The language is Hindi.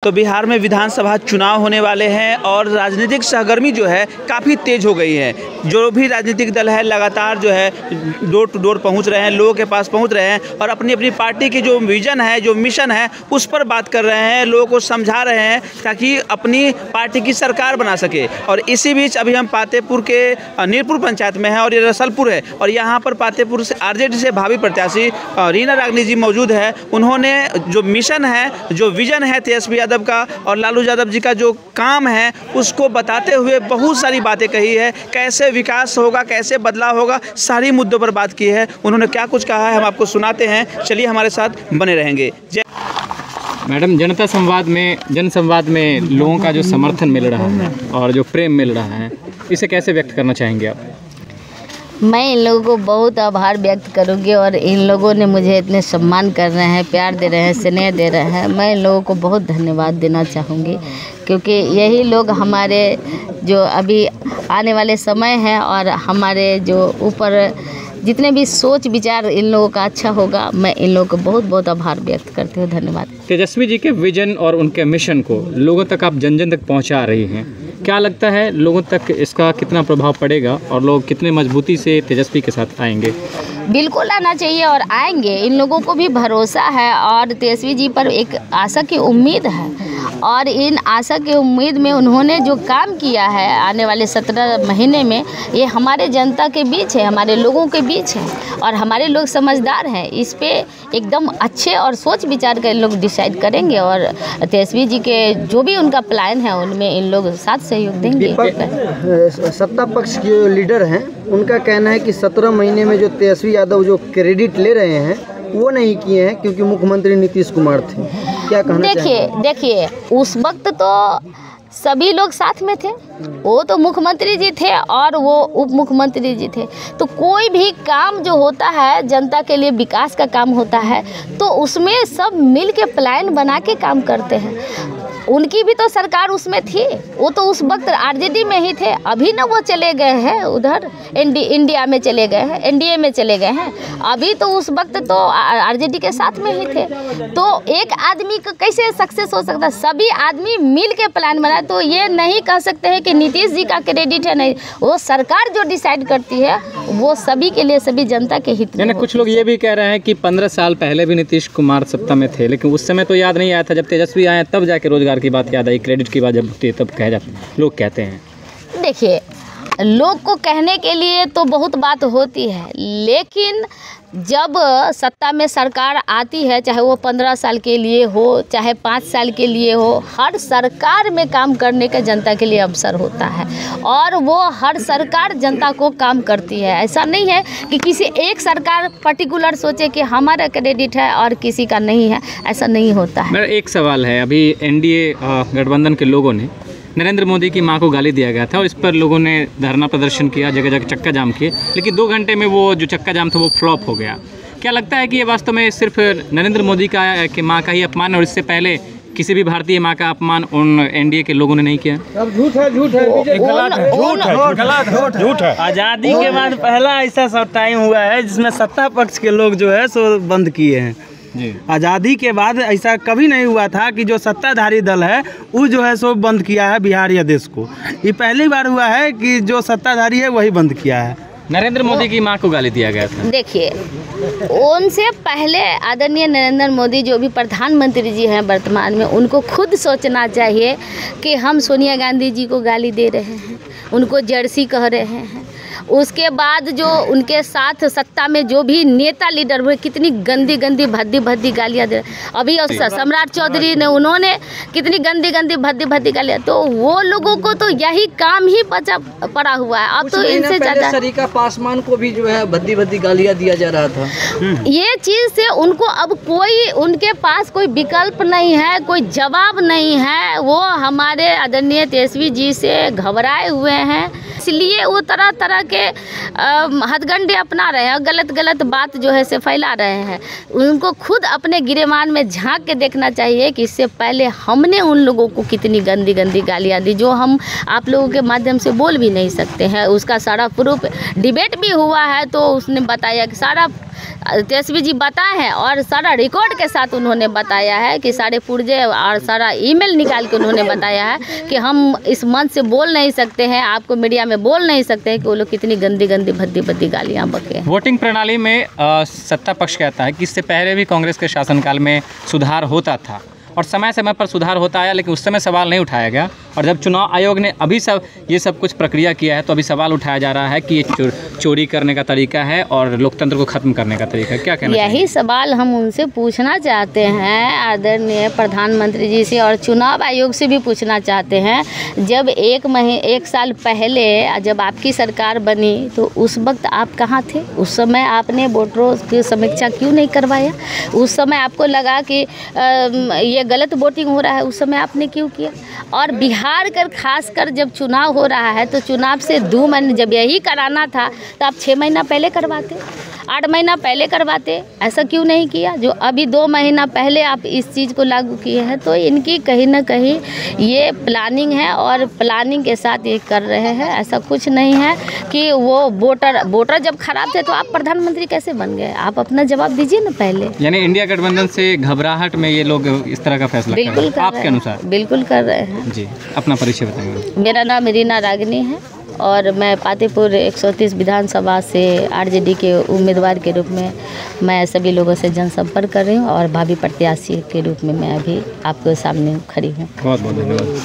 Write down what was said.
तो बिहार में विधानसभा चुनाव होने वाले हैं और राजनीतिक सहगर्मी जो है काफ़ी तेज़ हो गई है। जो भी राजनीतिक दल है लगातार जो है डोर टू डोर पहुंच रहे हैं, लोगों के पास पहुंच रहे हैं और अपनी अपनी पार्टी की जो विज़न है, जो मिशन है, उस पर बात कर रहे हैं, लोगों को समझा रहे हैं ताकि अपनी पार्टी की सरकार बना सके। और इसी बीच अभी हम पातेपुर के नीरपुर पंचायत में हैं और ये रसलपुर है और यहाँ पर पातेपुर से आरजेडी से भावी प्रत्याशी रीना रागनी जी मौजूद है। उन्होंने जो मिशन है, जो विज़न है तेजस्वी यादव का और लालू यादव जी का जो काम है उसको बताते हुए बहुत सारी बातें कही है। कैसे विकास होगा, कैसे बदलाव होगा, सारी मुद्दों पर बात की है। उन्होंने क्या कुछ कहा है हम आपको सुनाते हैं, चलिए हमारे साथ बने रहेंगे। मैडम, जन संवाद में लोगों का जो समर्थन मिल रहा है और जो प्रेम मिल रहा है, इसे कैसे व्यक्त करना चाहेंगे आप? मैं इन लोगों को बहुत आभार व्यक्त करूंगी और इन लोगों ने मुझे इतने सम्मान कर रहे हैं, प्यार दे रहे हैं, स्नेह दे रहे हैं। मैं इन लोगों को बहुत धन्यवाद देना चाहूँगी क्योंकि यही लोग हमारे जो अभी आने वाले समय हैं और हमारे जो ऊपर जितने भी सोच विचार इन लोगों का अच्छा होगा, मैं इन लोगों को बहुत बहुत आभार व्यक्त करती हूँ। धन्यवाद। तेजस्वी जी के विजन और उनके मिशन को लोगों तक आप जन जन तक पहुँचा रही हैं, क्या लगता है लोगों तक इसका कितना प्रभाव पड़ेगा और लोग कितने मजबूती से तेजस्वी के साथ आएंगे? बिल्कुल आना चाहिए और आएंगे। इन लोगों को भी भरोसा है और तेजस्वी जी पर एक आशा की उम्मीद है और इन आशा की उम्मीद में उन्होंने जो काम किया है आने वाले 17 महीने में, ये हमारे जनता के बीच है, हमारे लोगों के बीच है और हमारे लोग समझदार हैं। इस पे एकदम अच्छे और सोच विचार कर लोग डिसाइड करेंगे और तेजस्वी जी के जो भी उनका प्लान है उनमें इन लोग साथ सहयोग देंगे। सत्ता पक्ष के लीडर हैं, उनका कहना है कि 17 महीने में जो तेजस्वी यादव जो क्रेडिट ले रहे हैं वो नहीं किए हैं क्योंकि मुख्यमंत्री नीतीश कुमार थे। क्या कहना चाहिए? देखिए उस वक्त तो सभी लोग साथ में थे, वो तो मुख्यमंत्री जी थे और वो उप मुख्यमंत्री जी थे। तो कोई भी काम जो होता है जनता के लिए, विकास का काम होता है, तो उसमें सब मिल के प्लान बना के काम करते हैं। उनकी भी तो सरकार उसमें थी, वो तो उस वक्त आरजेडी में ही थे। अभी ना वो चले गए हैं उधर इंडिया में चले गए हैं, एनडीए में चले गए हैं। अभी तो उस वक्त तो आरजेडी के साथ में ही थे। तो एक आदमी को कैसे सक्सेस हो सकता है? सभी आदमी मिल के प्लान बनाए। तो ये नहीं कह सकते हैं कि नीतीश जी का क्रेडिट है, नहीं, वो सरकार जो डिसाइड करती है वो सभी के लिए, सभी जनता के हित में। कुछ लोग ये भी कह रहे हैं कि 15 साल पहले भी नीतीश कुमार सत्ता में थे, लेकिन उस समय तो याद नहीं आया था। जब तेजस्वी आए तब जाके रोजगार की बात याद आई, क्रेडिट की बात जब होती है तब लोग कहते हैं। देखिए, लोग को कहने के लिए तो बहुत बात होती है, लेकिन जब सत्ता में सरकार आती है, चाहे वो 15 साल के लिए हो, चाहे 5 साल के लिए हो, हर सरकार में काम करने का जनता के लिए अवसर होता है और वो हर सरकार जनता को काम करती है। ऐसा नहीं है कि किसी एक सरकार पर्टिकुलर सोचे कि हमारा क्रेडिट है और किसी का नहीं है, ऐसा नहीं होता है। मेरा एक सवाल है, अभी एनडीए गठबंधन के लोगों ने नरेंद्र मोदी की मां को गाली दिया गया था और इस पर लोगों ने धरना प्रदर्शन किया, जगह जगह चक्का जाम किए, लेकिन 2 घंटे में वो जो चक्का जाम था वो फ्लॉप हो गया। क्या लगता है कि ये वास्तव में सिर्फ नरेंद्र मोदी की मां का ही अपमान और इससे पहले किसी भी भारतीय मां का अपमान उन एनडीए के लोगों ने नहीं किया? अब झूठ है। आज़ादी के बाद पहला ऐसा सब टाइम हुआ है जिसमें सत्ता पक्ष के लोग जो है सो बंद किए हैं। आज़ादी के बाद ऐसा कभी नहीं हुआ था कि जो सत्ताधारी दल है वो जो है सो बंद किया है बिहार या देश को। ये पहली बार हुआ है कि जो सत्ताधारी है वही बंद किया है। नरेंद्र मोदी की मां को गाली दिया गया था। देखिए, उनसे पहले आदरणीय नरेंद्र मोदी जो भी प्रधानमंत्री जी हैं वर्तमान में, उनको खुद सोचना चाहिए कि हम सोनिया गांधी जी को गाली दे रहे हैं, उनको जर्सी कह रहे हैं। उसके बाद जो उनके साथ सत्ता में जो भी नेता लीडर हुए, कितनी गंदी गंदी भद्दी भद्दी गालियाँ दे। अभी सम्राट चौधरी ने, उन्होंने कितनी गंदी गंदी भद्दी भद्दी गालियाँ। तो वो लोगों को तो यही काम ही बचा पड़ा हुआ है। अब तो इनसे ज़्यादा सरिता पासवान को भी जो है भद्दी भद्दी गालियाँ दिया जा रहा था। ये चीज़ से उनको अब कोई, उनके पास कोई विकल्प नहीं है, कोई जवाब नहीं है। वो हमारे आदरणीय तेजस्वी जी से घबराए हुए हैं, इसलिए वो तरह तरह के हथगंडे अपना रहे हैं, गलत गलत बात जो है से फैला रहे हैं। उनको खुद अपने गिरेबान में झांक के देखना चाहिए कि इससे पहले हमने उन लोगों को कितनी गंदी गंदी गालियाँ दी, जो हम आप लोगों के माध्यम से बोल भी नहीं सकते हैं। उसका सारा प्रूफ डिबेट भी हुआ है, तो उसने बताया कि सारा तेजस्वी जी बताए हैं और सारा रिकॉर्ड के साथ उन्होंने बताया है कि सारे पुर्जे और सारा ईमेल निकाल के उन्होंने बताया है कि हम इस मंच से बोल नहीं सकते हैं, आपको मीडिया में बोल नहीं सकते हैं कि वो लोग कितनी गंदी गंदी भद्दी भद्दी गालियाँ बके हैं। वोटिंग प्रणाली में सत्ता पक्ष कहता है कि इससे पहले भी कांग्रेस के शासनकाल में सुधार होता था और समय समय पर सुधार होता आया, लेकिन उस समय सवाल नहीं उठाया गया। और जब चुनाव आयोग ने अभी ये सब कुछ प्रक्रिया किया है तो अभी सवाल उठाया जा रहा है कि ये चोरी करने का तरीका है और लोकतंत्र को खत्म करने का तरीका है। क्या कहना चाहिए? यही सवाल हम उनसे पूछना चाहते हैं, आदरणीय प्रधानमंत्री जी से, और चुनाव आयोग से भी पूछना चाहते हैं। जब एक साल पहले जब आपकी सरकार बनी तो उस वक्त आप कहाँ थे? उस समय आपने वोटरों की समीक्षा क्यों नहीं करवाया? उस समय आपको लगा कि ये गलत वोटिंग हो रहा है, उस समय आपने क्यों किया? और बिहार कर खासकर जब चुनाव हो रहा है तो चुनाव से 2 महीने जब यही कराना था तो आप 6 महीना पहले करवाते, 8 महीना पहले करवाते, ऐसा क्यों नहीं किया? जो अभी 2 महीना पहले आप इस चीज़ को लागू किए हैं, तो इनकी कहीं ना कहीं ये प्लानिंग है और प्लानिंग के साथ ये कर रहे हैं। ऐसा कुछ नहीं है कि वो वोटर जब खराब थे तो आप प्रधानमंत्री कैसे बन गए? आप अपना जवाब दीजिए ना पहले। यानी इंडिया गठबंधन से घबराहट में ये लोग इस तरह का फैसला कर रहे हैं आपके अनुसार? बिल्कुल कर रहे हैं जी। अपना परिचय बताएंगे? मेरा नाम रीना रागनी है और मैं पातेपुर 130 विधानसभा से आरजेडी के उम्मीदवार के रूप में मैं सभी लोगों से जनसंपर्क कर रही हूँ और भावी प्रत्याशी के रूप में मैं अभी आपके सामने खड़ी हूँ। बहुत बहुत धन्यवाद।